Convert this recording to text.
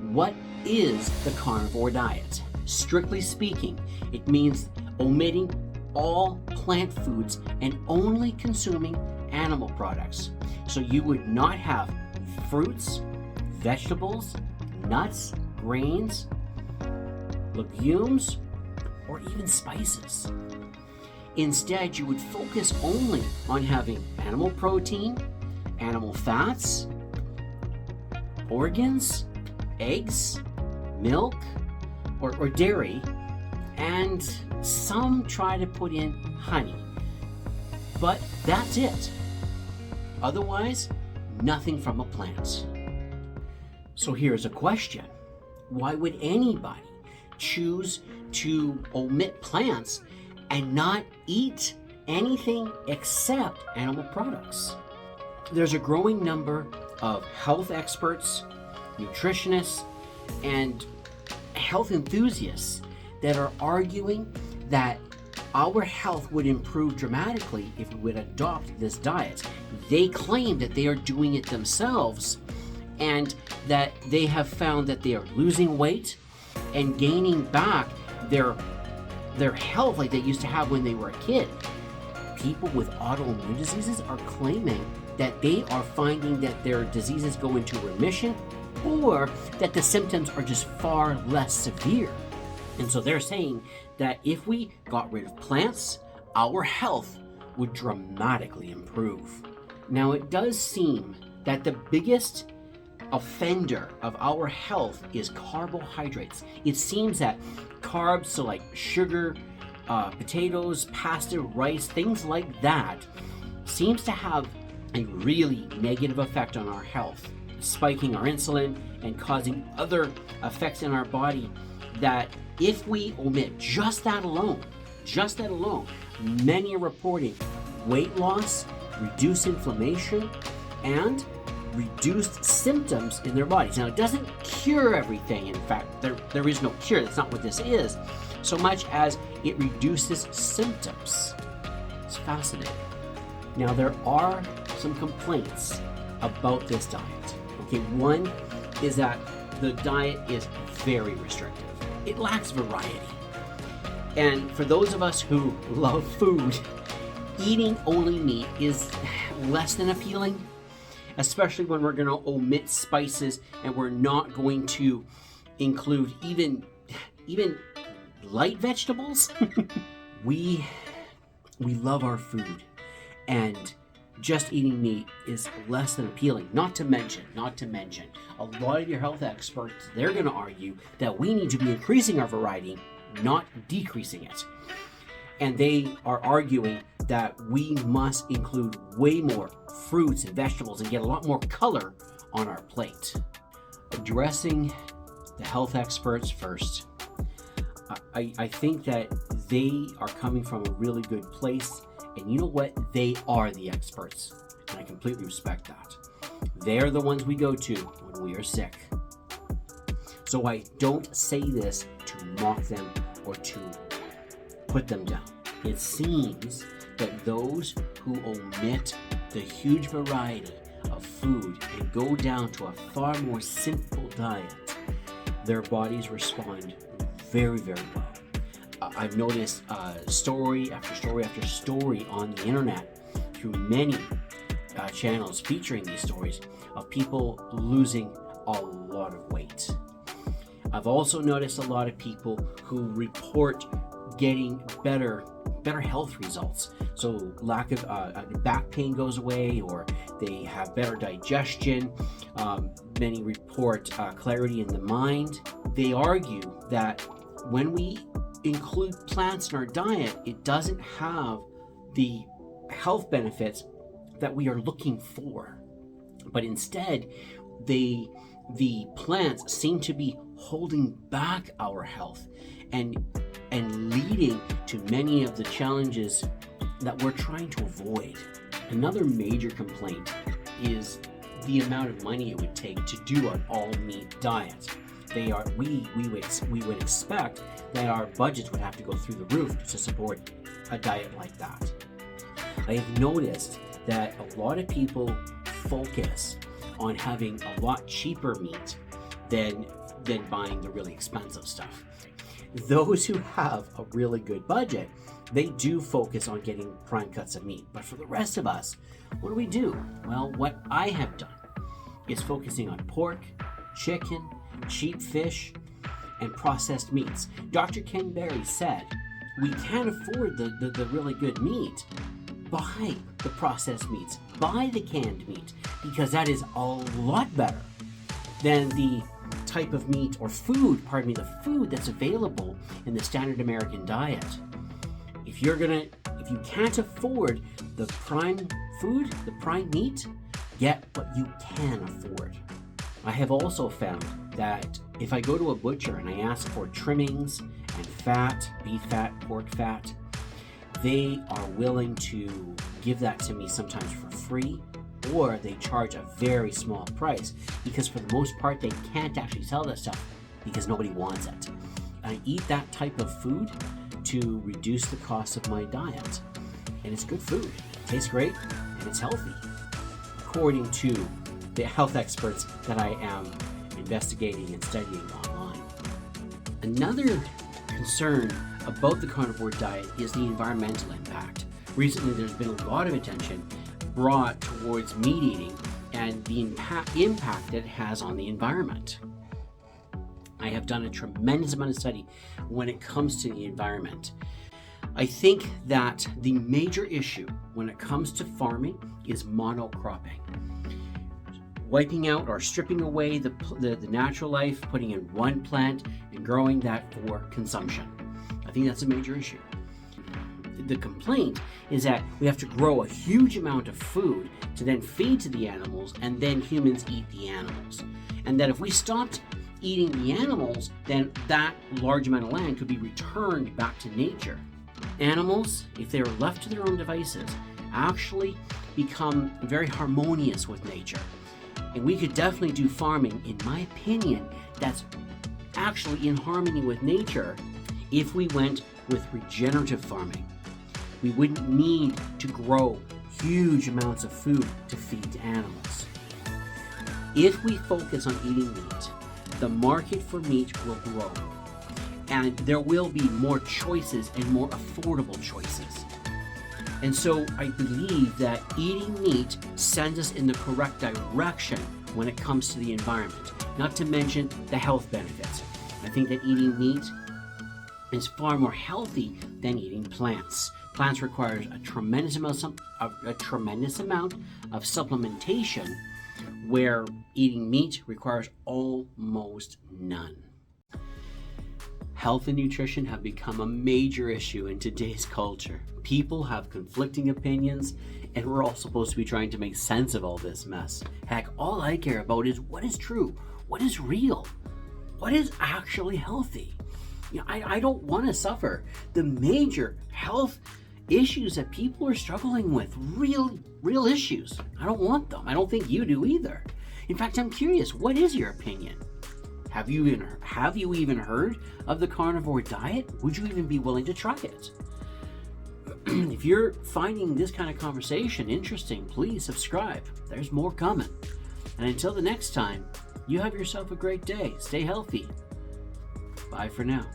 What is the carnivore diet? Strictly speaking, it means omitting all plant foods and only consuming animal products. So you would not have fruits, vegetables, nuts, grains, legumes, or even spices. Instead, you would focus only on having animal protein, animal fats, organs, eggs, milk, or dairy, and some try to put in honey. But that's it. Otherwise, nothing from a plant. So here's a question. Why would anybody choose to omit plants and not eat anything except animal products? There's a growing number of health experts, nutritionists, and health enthusiasts that are arguing that our health would improve dramatically if we would adopt this diet. They claim that they are doing it themselves and that they have found that they are losing weight and gaining back their health like they used to have when they were a kid. People with autoimmune diseases are claiming that they are finding that their diseases go into remission or that the symptoms are just far less severe. And so they're saying that if we got rid of plants, our health would dramatically improve. Now, it does seem that the biggest offender of our health is carbohydrates. It seems that carbs, so like sugar, potatoes, pasta, rice, things like that, seems to have a really negative effect on our health, spiking our insulin and causing other effects in our body that if we omit just that alone, many are reporting weight loss, reduced inflammation, and reduced symptoms in their bodies. Now, it doesn't cure everything. In fact, there is no cure. That's not what this is, so much as it reduces symptoms. It's fascinating. Now, there are some complaints about this diet. Okay, one is that the diet is very restrictive. It lacks variety. And for those of us who love food, eating only meat is less than appealing, especially when we're going to omit spices and we're not going to include even light vegetables. We love our food, and just eating meat is less than appealing. Not to mention, a lot of your health experts, they're going to argue that we need to be increasing our variety, not decreasing it. And they are arguing that we must include way more fruits and vegetables and get a lot more color on our plate. Addressing the health experts first. I think that they are coming from a really good place, and you know what? They are the experts, and I completely respect that. They're the ones we go to when we are sick. So I don't say this to mock them or to put them down. It seems that those who omit the huge variety of food and go down to a far more simple diet, their bodies respond very, very well. I've noticed story after story after story on the internet through many channels featuring these stories of people losing a lot of weight. I've also noticed a lot of people who report getting better health results. So lack of back pain goes away, or they have better digestion. Many report clarity in the mind. They argue that when we include plants in our diet, it doesn't have the health benefits that we are looking for. But instead, the plants seem to be holding back our health and leading to many of the challenges that we're trying to avoid. Another major complaint is the amount of money it would take to do an all-meat diet. We would expect that our budgets would have to go through the roof to support a diet like that. I have noticed that a lot of people focus on having a lot cheaper meat than buying the really expensive stuff. Those who have a really good budget, they do focus on getting prime cuts of meat. But for the rest of us, what do? Well, what I have done is focusing on pork, chicken, cheap fish, and processed meats. Dr. Ken Berry said, we can't afford the really good meat. Buy the processed meats, buy the canned meat, because that is a lot better than the type of meat or food, the food that's available in the standard American diet. If you can't afford the prime food, the prime meat, get what you can afford. I have also found that if I go to a butcher and I ask for trimmings and fat, beef fat, pork fat, they are willing to give that to me sometimes for free, or they charge a very small price, because for the most part they can't actually sell that stuff because nobody wants it. I eat that type of food to reduce the cost of my diet, and it's good food. It tastes great and it's healthy, according to the health experts that I am investigating and studying online. Another concern about the carnivore diet is the environmental impact. Recently there's been a lot of attention brought towards meat eating and the impact that it has on the environment. I have done a tremendous amount of study when it comes to the environment. I think that the major issue when it comes to farming is monocropping. Wiping out or stripping away the natural life, putting in one plant and growing that for consumption. I think that's a major issue. The complaint is that we have to grow a huge amount of food to then feed to the animals, and then humans eat the animals. And that if we stopped eating the animals, then that large amount of land could be returned back to nature. Animals, if they are left to their own devices, actually become very harmonious with nature. And we could definitely do farming, in my opinion, that's actually in harmony with nature if we went with regenerative farming. We wouldn't need to grow huge amounts of food to feed to animals. If we focus on eating meat, the market for meat will grow, and there will be more choices and more affordable choices. And so I believe that eating meat sends us in the correct direction when it comes to the environment, not to mention the health benefits. I think that eating meat is far more healthy than eating plants. Plants requires a tremendous amount of supplementation, where eating meat requires almost none. Health and nutrition have become a major issue in today's culture. People have conflicting opinions, and we're all supposed to be trying to make sense of all this mess. Heck, all I care about is what is true, what is real, what is actually healthy. I don't want to suffer the major health issues that people are struggling with, real issues. I don't want them. I don't think you do either. In fact, I'm curious, what is your opinion? Have you even heard of the carnivore diet? Would you even be willing to try it? If you're finding this kind of conversation interesting, please subscribe. There's more coming. And until the next time, you have yourself a great day. Stay healthy. Bye for now.